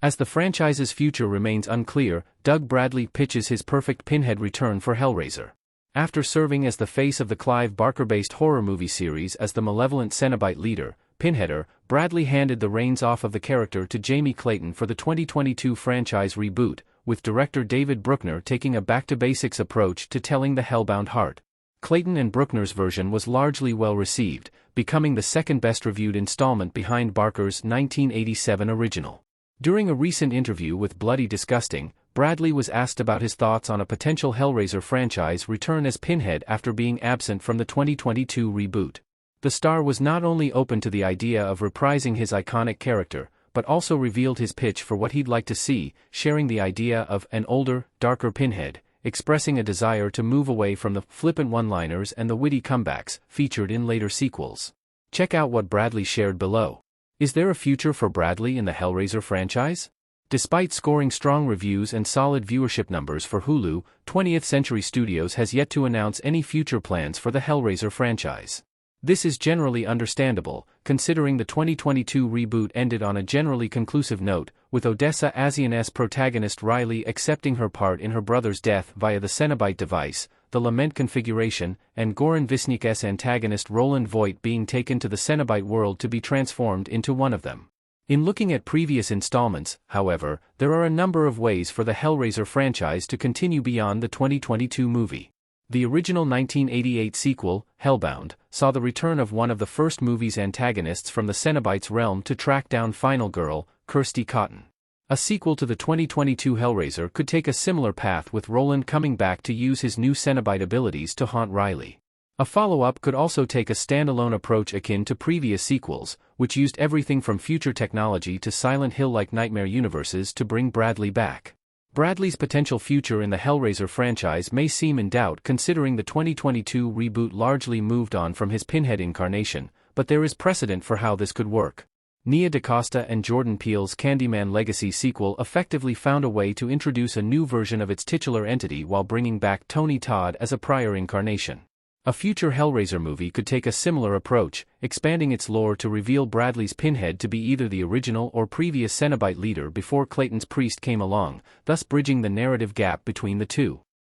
As the franchise's future remains unclear, Doug Bradley pitches his perfect Pinhead return for Hellraiser. After serving as the face of the Clive Barker-based horror movie series as the malevolent Cenobite leader, Pinheader, Bradley handed the reins off of the character to Jamie Clayton for the 2022 franchise reboot, with director David Bruckner taking a back-to-basics approach to telling the Hellbound heart. Clayton and Bruckner's version was largely well-received, becoming the second-best reviewed installment behind Barker's 1987 original. During a recent interview with Bloody Disgusting, Bradley was asked about his thoughts on a potential Hellraiser franchise return as Pinhead after being absent from the 2022 reboot. The star was not only open to the idea of reprising his iconic character, but also revealed his pitch for what he'd like to see, sharing the idea of an older, darker Pinhead, expressing a desire to move away from the flippant one-liners and the witty comebacks featured in later sequels. Check out what Bradley shared below. Is there a future for Bradley in the Hellraiser franchise? Despite scoring strong reviews and solid viewership numbers for Hulu, 20th Century Studios has yet to announce any future plans for the Hellraiser franchise. This is generally understandable, considering the 2022 reboot ended on a generally conclusive note, with Odessa Asian's protagonist Riley accepting her part in her brother's death via the Cenobite device, the Lament configuration, and Goran Visnik's antagonist Roland Voigt being taken to the Cenobite world to be transformed into one of them. In looking at previous installments, however, there are a number of ways for the Hellraiser franchise to continue beyond the 2022 movie. The original 1988 sequel, Hellbound, saw the return of one of the first movie's antagonists from the Cenobites' realm to track down Final Girl, Kirsty Cotton. A sequel to the 2022 Hellraiser could take a similar path with Roland coming back to use his new Cenobite abilities to haunt Riley. A follow-up could also take a standalone approach akin to previous sequels, which used everything from future technology to Silent Hill-like nightmare universes to bring Bradley back. Bradley's potential future in the Hellraiser franchise may seem in doubt considering the 2022 reboot largely moved on from his Pinhead incarnation, but there is precedent for how this could work. Nia DaCosta and Jordan Peele's Candyman Legacy sequel effectively found a way to introduce a new version of its titular entity while bringing back Tony Todd as a prior incarnation. A future Hellraiser movie could take a similar approach, expanding its lore to reveal Bradley's Pinhead to be either the original or previous Cenobite leader before Clayton's priest came along, thus bridging the narrative gap between the two.